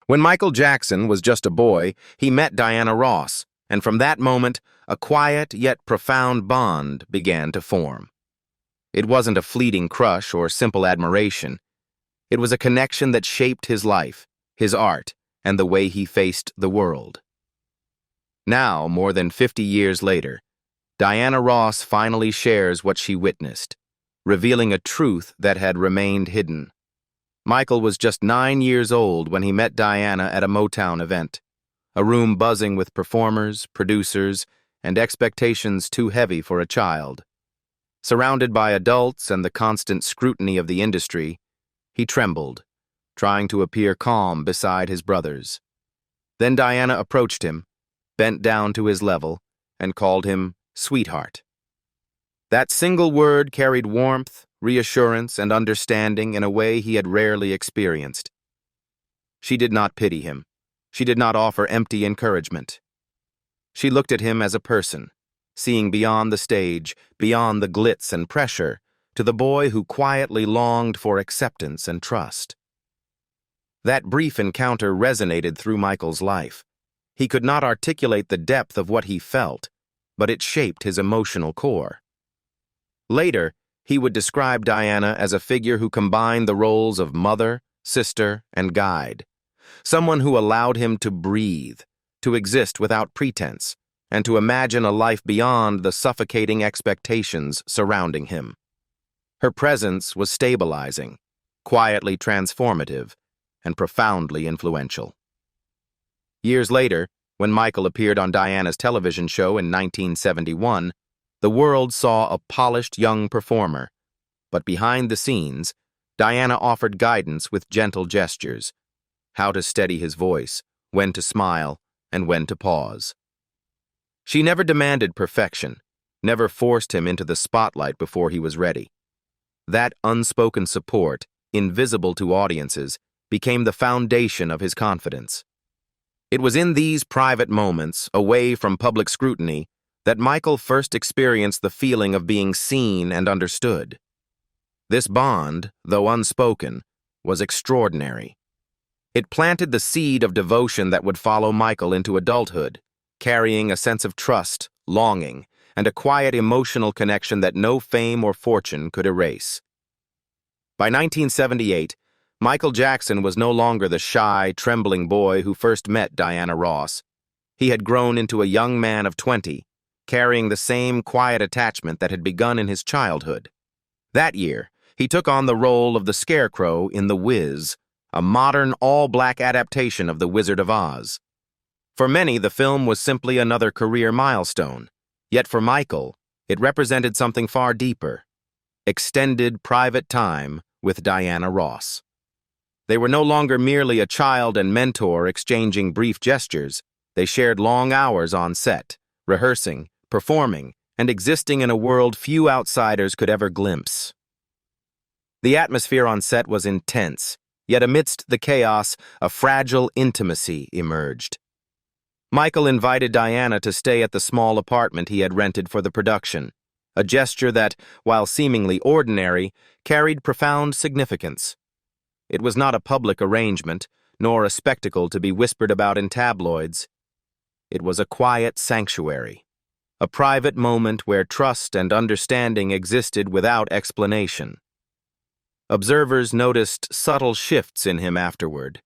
When Michael Jackson was just a boy, he met Diana Ross, and from that moment, a quiet yet profound bond began to form. It wasn't a fleeting crush or simple admiration. It was a connection that shaped his life, his art, and the way he faced the world. Now, more than 50 years later, Diana Ross finally shares what she witnessed, revealing a truth that had remained hidden. Michael was just 9 years old when he met Diana at a Motown event, a room buzzing with performers, producers, and expectations too heavy for a child. Surrounded by adults and the constant scrutiny of the industry, he trembled, trying to appear calm beside his brothers. Then Diana approached him, bent down to his level, and called him sweetheart. That single word carried warmth, reassurance, and understanding in a way he had rarely experienced. She did not pity him. She did not offer empty encouragement. She looked at him as a person, seeing beyond the stage, beyond the glitz and pressure, to the boy who quietly longed for acceptance and trust. That brief encounter resonated through Michael's life. He could not articulate the depth of what he felt, but it shaped his emotional core. Later, he would describe Diana as a figure who combined the roles of mother, sister, and guide, someone who allowed him to breathe, to exist without pretense, and to imagine a life beyond the suffocating expectations surrounding him. Her presence was stabilizing, quietly transformative, and profoundly influential. Years later, when Michael appeared on Diana's television show in 1971, the world saw a polished young performer, but behind the scenes, Diana offered guidance with gentle gestures, how to steady his voice, when to smile, and when to pause. She never demanded perfection, never forced him into the spotlight before he was ready. That unspoken support, invisible to audiences, became the foundation of his confidence. It was in these private moments, away from public scrutiny, that Michael first experienced the feeling of being seen and understood. This bond, though unspoken, was extraordinary. It planted the seed of devotion that would follow Michael into adulthood, carrying a sense of trust, longing, and a quiet emotional connection that no fame or fortune could erase. By 1978, Michael Jackson was no longer the shy, trembling boy who first met Diana Ross. He had grown into a young man of 20, carrying the same quiet attachment that had begun in his childhood. That year, he took on the role of the Scarecrow in The Wiz, a modern all-black adaptation of The Wizard of Oz. For many, the film was simply another career milestone. Yet for Michael, it represented something far deeper: extended private time with Diana Ross. They were no longer merely a child and mentor exchanging brief gestures. They shared long hours on set, rehearsing, performing, and existing in a world few outsiders could ever glimpse. The atmosphere on set was intense, yet amidst the chaos, a fragile intimacy emerged. Michael invited Diana to stay at the small apartment he had rented for the production, a gesture that, while seemingly ordinary, carried profound significance. It was not a public arrangement, nor a spectacle to be whispered about in tabloids. It was a quiet sanctuary, a private moment where trust and understanding existed without explanation. Observers noticed subtle shifts in him afterward.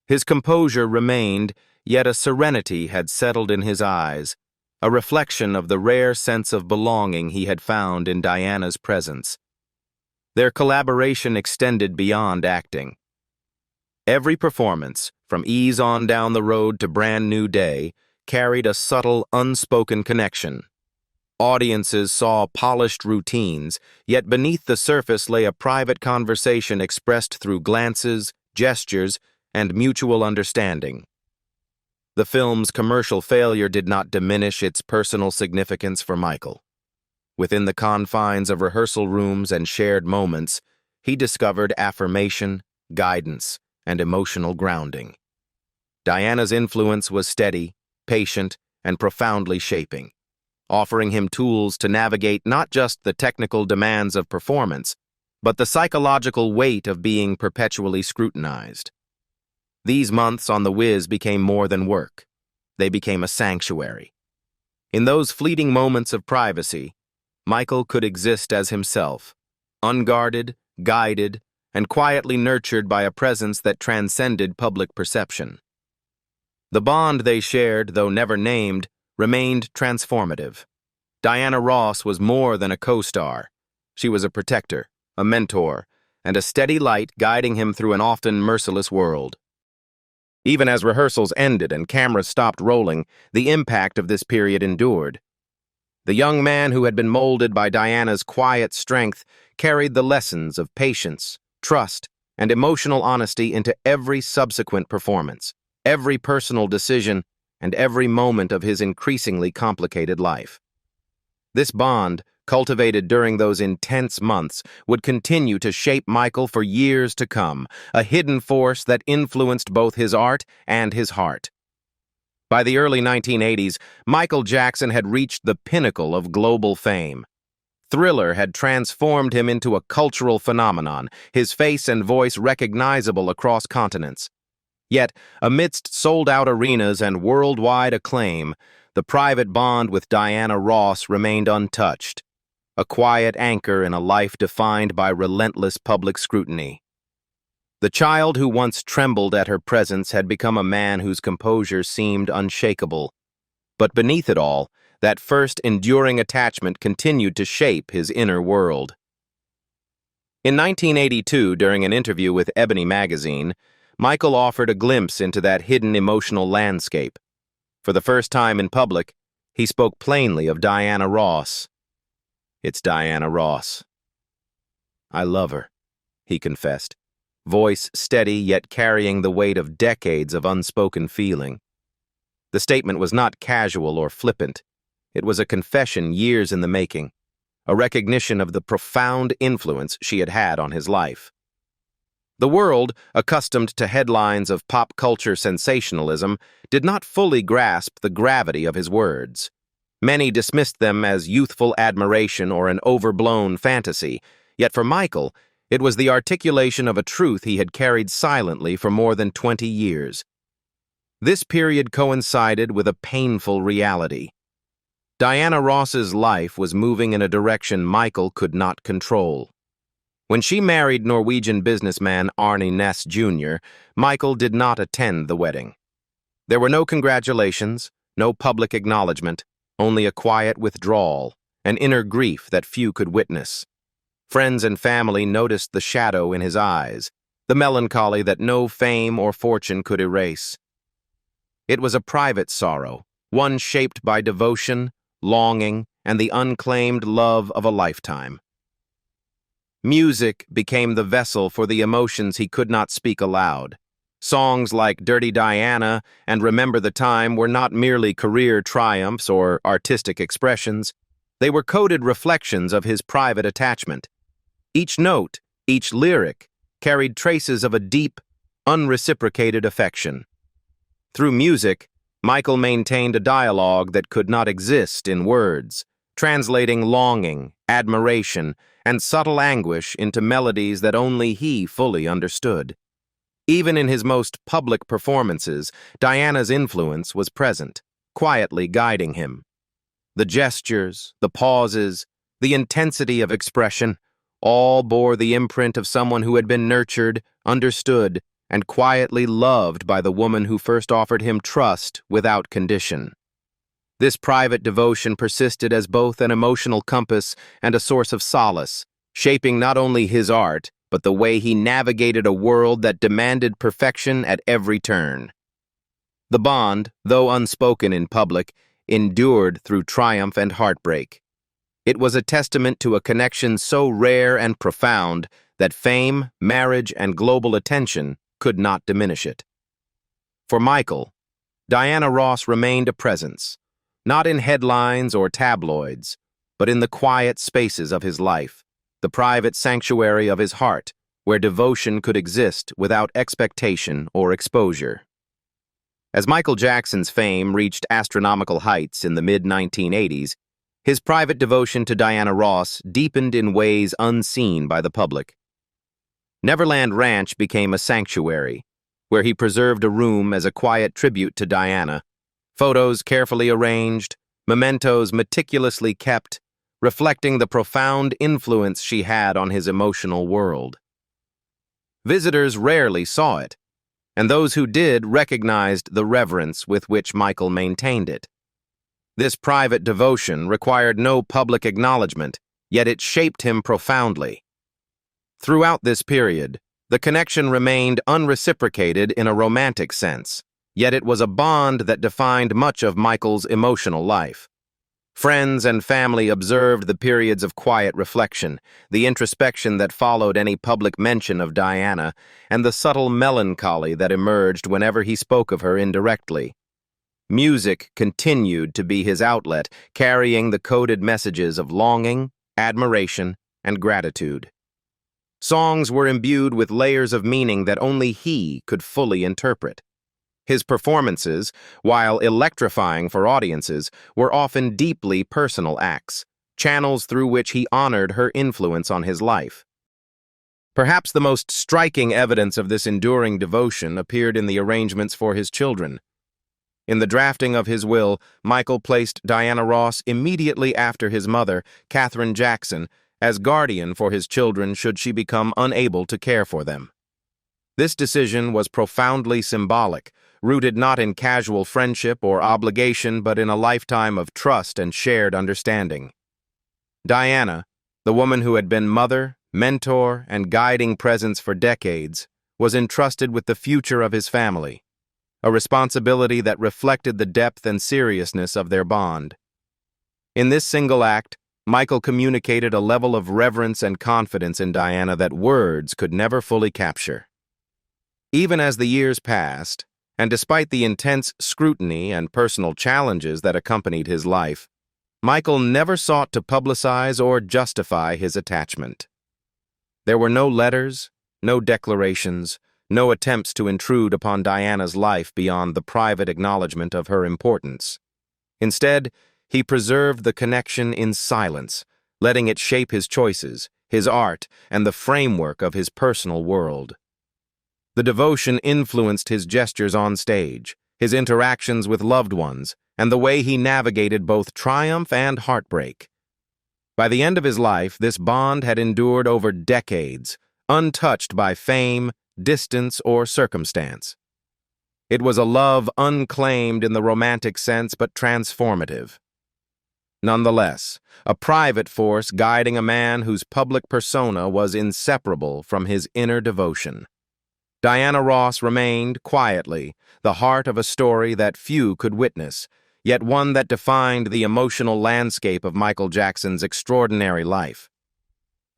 His composure remained, yet a serenity had settled in his eyes, a reflection of the rare sense of belonging he had found in Diana's presence. Their collaboration extended beyond acting. Every performance, from Ease On Down the Road to Brand New Day, carried a subtle, unspoken connection. Audiences saw polished routines, yet beneath the surface lay a private conversation expressed through glances, gestures, and mutual understanding. The film's commercial failure did not diminish its personal significance for Michael. Within the confines of rehearsal rooms and shared moments, he discovered affirmation, guidance, and emotional grounding. Diana's influence was steady, patient, and profoundly shaping, offering him tools to navigate not just the technical demands of performance, but the psychological weight of being perpetually scrutinized. These months on the whiz became more than work. They became a sanctuary. In those fleeting moments of privacy, Michael could exist as himself, unguarded, guided, and quietly nurtured by a presence that transcended public perception. The bond they shared, though never named, remained transformative. Diana Ross was more than a co-star. She was a protector, a mentor, and a steady light guiding him through an often merciless world. Even as rehearsals ended and cameras stopped rolling, the impact of this period endured. The young man who had been molded by Diana's quiet strength carried the lessons of patience, trust, and emotional honesty into every subsequent performance, every personal decision, and every moment of his increasingly complicated life. This bond, cultivated during those intense months, would continue to shape Michael for years to come, a hidden force that influenced both his art and his heart. By the early 1980s, Michael Jackson had reached the pinnacle of global fame. Thriller had transformed him into a cultural phenomenon, his face and voice recognizable across continents. Yet, amidst sold-out arenas and worldwide acclaim, the private bond with Diana Ross remained untouched, a quiet anchor in a life defined by relentless public scrutiny. The child who once trembled at her presence had become a man whose composure seemed unshakable. But beneath it all, that first enduring attachment continued to shape his inner world. In 1982, during an interview with Ebony magazine, Michael offered a glimpse into that hidden emotional landscape. For the first time in public, he spoke plainly of Diana Ross. "It's Diana Ross. I love her," he confessed, voice steady yet carrying the weight of decades of unspoken feeling. The statement was not casual or flippant. It was a confession years in the making, a recognition of the profound influence she had had on his life. The world, accustomed to headlines of pop culture sensationalism, did not fully grasp the gravity of his words. Many dismissed them as youthful admiration or an overblown fantasy, yet for Michael, it was the articulation of a truth he had carried silently for more than 20 years. This period coincided with a painful reality. Diana Ross's life was moving in a direction Michael could not control. When she married Norwegian businessman Arne Næss Jr., Michael did not attend the wedding. There were no congratulations, no public acknowledgement, only a quiet withdrawal, an inner grief that few could witness. Friends and family noticed the shadow in his eyes, the melancholy that no fame or fortune could erase. It was a private sorrow, one shaped by devotion, longing, and the unclaimed love of a lifetime. Music became the vessel for the emotions he could not speak aloud. Songs like Dirty Diana and Remember the Time were not merely career triumphs or artistic expressions. They were coded reflections of his private attachment. Each note, each lyric, carried traces of a deep, unreciprocated affection. Through music, Michael maintained a dialogue that could not exist in words, translating longing, admiration, and subtle anguish into melodies that only he fully understood. Even in his most public performances, Diana's influence was present, quietly guiding him. The gestures, the pauses, the intensity of expression, all bore the imprint of someone who had been nurtured, understood, and quietly loved by the woman who first offered him trust without condition. This private devotion persisted as both an emotional compass and a source of solace, shaping not only his art, but the way he navigated a world that demanded perfection at every turn. The bond, though unspoken in public, endured through triumph and heartbreak. It was a testament to a connection so rare and profound that fame, marriage, and global attention could not diminish it. For Michael, Diana Ross remained a presence, not in headlines or tabloids, but in the quiet spaces of his life, the private sanctuary of his heart, where devotion could exist without expectation or exposure. As Michael Jackson's fame reached astronomical heights in the mid-1980s, his private devotion to Diana Ross deepened in ways unseen by the public. Neverland Ranch became a sanctuary, where he preserved a room as a quiet tribute to Diana, photos carefully arranged, mementos meticulously kept, reflecting the profound influence she had on his emotional world. Visitors rarely saw it, and those who did recognized the reverence with which Michael maintained it. This private devotion required no public acknowledgement, yet it shaped him profoundly. Throughout this period, the connection remained unreciprocated in a romantic sense, yet it was a bond that defined much of Michael's emotional life. Friends and family observed the periods of quiet reflection, the introspection that followed any public mention of Diana, and the subtle melancholy that emerged whenever he spoke of her indirectly. Music continued to be his outlet, carrying the coded messages of longing, admiration, and gratitude. Songs were imbued with layers of meaning that only he could fully interpret. His performances, while electrifying for audiences, were often deeply personal acts, channels through which he honored her influence on his life. Perhaps the most striking evidence of this enduring devotion appeared in the arrangements for his children. In the drafting of his will, Michael placed Diana Ross immediately after his mother, Katherine Jackson, as guardian for his children should she become unable to care for them. This decision was profoundly symbolic, rooted not in casual friendship or obligation but in a lifetime of trust and shared understanding. Diana, the woman who had been mother, mentor, and guiding presence for decades, was entrusted with the future of his family, a responsibility that reflected the depth and seriousness of their bond. In this single act, Michael communicated a level of reverence and confidence in Diana that words could never fully capture. Even as the years passed, and despite the intense scrutiny and personal challenges that accompanied his life, Michael never sought to publicize or justify his attachment. There were no letters, no declarations, no attempts to intrude upon Diana's life beyond the private acknowledgement of her importance. Instead, he preserved the connection in silence, letting it shape his choices, his art, and the framework of his personal world. The devotion influenced his gestures on stage, his interactions with loved ones, and the way he navigated both triumph and heartbreak. By the end of his life, this bond had endured over decades, untouched by fame, distance, or circumstance. It was a love unclaimed in the romantic sense but transformative. Nonetheless, a private force guiding a man whose public persona was inseparable from his inner devotion. Diana Ross remained, quietly, the heart of a story that few could witness, yet one that defined the emotional landscape of Michael Jackson's extraordinary life.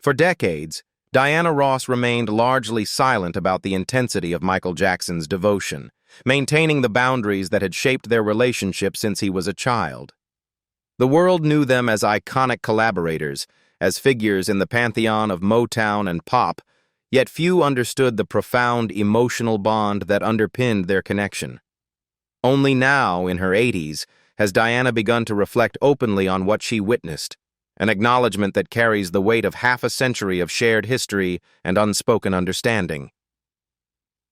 For decades, Diana Ross remained largely silent about the intensity of Michael Jackson's devotion, maintaining the boundaries that had shaped their relationship since he was a child. The world knew them as iconic collaborators, as figures in the pantheon of Motown and pop, yet few understood the profound emotional bond that underpinned their connection. Only now, in her 80s, has Diana begun to reflect openly on what she witnessed, an acknowledgement that carries the weight of half a century of shared history and unspoken understanding.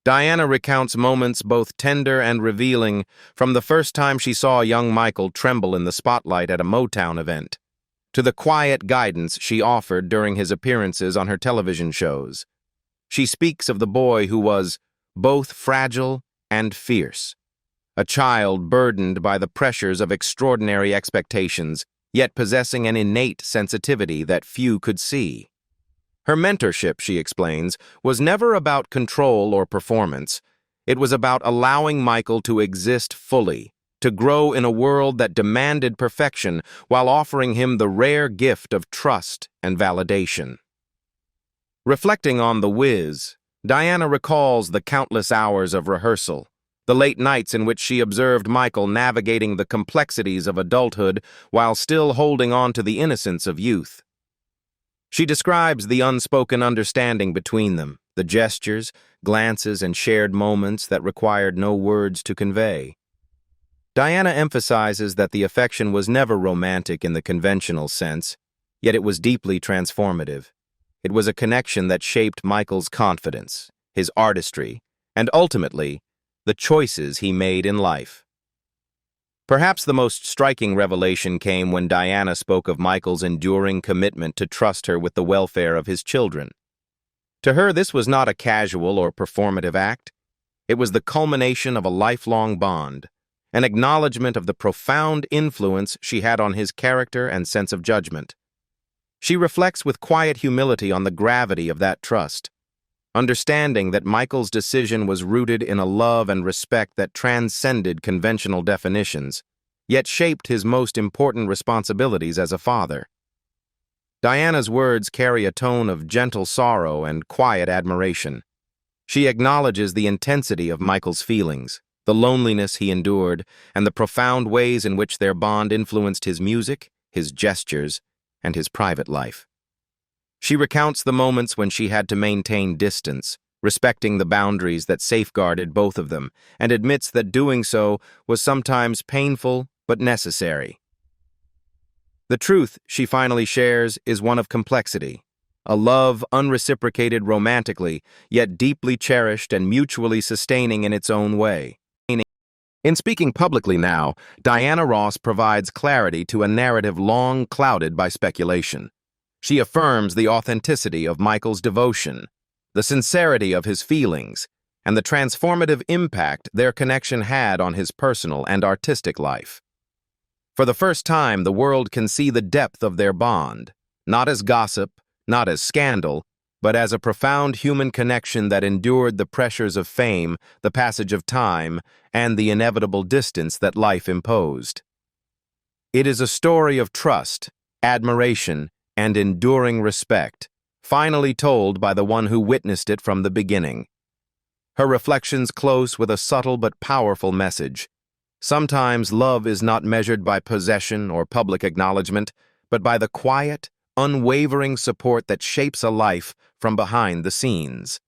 Diana recounts moments both tender and revealing, from the first time she saw young Michael tremble in the spotlight at a Motown event, to the quiet guidance she offered during his appearances on her television shows. She speaks of the boy who was both fragile and fierce, a child burdened by the pressures of extraordinary expectations, yet possessing an innate sensitivity that few could see. Her mentorship, she explains, was never about control or performance. It was about allowing Michael to exist fully, to grow in a world that demanded perfection while offering him the rare gift of trust and validation. Reflecting on The Wiz, Diana recalls the countless hours of rehearsal, the late nights in which she observed Michael navigating the complexities of adulthood while still holding on to the innocence of youth. She describes the unspoken understanding between them, the gestures, glances, and shared moments that required no words to convey. Diana emphasizes that the affection was never romantic in the conventional sense, yet it was deeply transformative. It was a connection that shaped Michael's confidence, his artistry, and ultimately, the choices he made in life. Perhaps the most striking revelation came when Diana spoke of Michael's enduring commitment to trust her with the welfare of his children. To her, this was not a casual or performative act. It was the culmination of a lifelong bond, an acknowledgement of the profound influence she had on his character and sense of judgment. She reflects with quiet humility on the gravity of that trust, understanding that Michael's decision was rooted in a love and respect that transcended conventional definitions, yet shaped his most important responsibilities as a father. Diana's words carry a tone of gentle sorrow and quiet admiration. She acknowledges the intensity of Michael's feelings, the loneliness he endured, and the profound ways in which their bond influenced his music, his gestures, and his private life. She recounts the moments when she had to maintain distance, respecting the boundaries that safeguarded both of them, and admits that doing so was sometimes painful but necessary. The truth she finally shares is one of complexity, a love unreciprocated romantically, yet deeply cherished and mutually sustaining in its own way. In speaking publicly now, Diana Ross provides clarity to a narrative long clouded by speculation. She affirms the authenticity of Michael's devotion, the sincerity of his feelings, and the transformative impact their connection had on his personal and artistic life. For the first time, the world can see the depth of their bond, not as gossip, not as scandal, but as a profound human connection that endured the pressures of fame, the passage of time, and the inevitable distance that life imposed. It is a story of trust, admiration, and enduring respect, finally told by the one who witnessed it from the beginning. Her reflections close with a subtle but powerful message. Sometimes love is not measured by possession or public acknowledgement, but by the quiet, unwavering support that shapes a life from behind the scenes.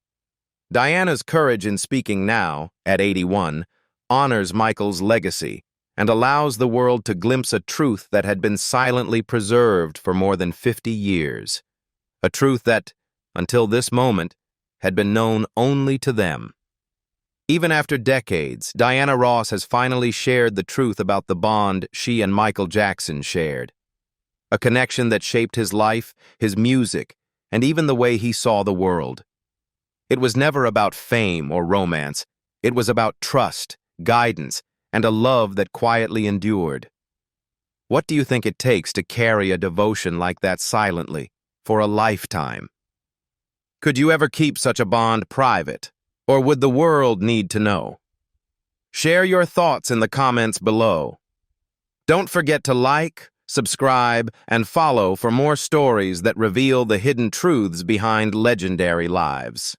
Diana's courage in speaking now, at 81, honors Michael's legacy and allows the world to glimpse a truth that had been silently preserved for more than 50 years. A truth that, until this moment, had been known only to them. Even after decades, Diana Ross has finally shared the truth about the bond she and Michael Jackson shared. A connection that shaped his life, his music, and even the way he saw the world. It was never about fame or romance. It was about trust, guidance, and a love that quietly endured. What do you think it takes to carry a devotion like that silently, for a lifetime? Could you ever keep such a bond private, or would the world need to know? Share your thoughts in the comments below. Don't forget to like, subscribe, and follow for more stories that reveal the hidden truths behind legendary lives.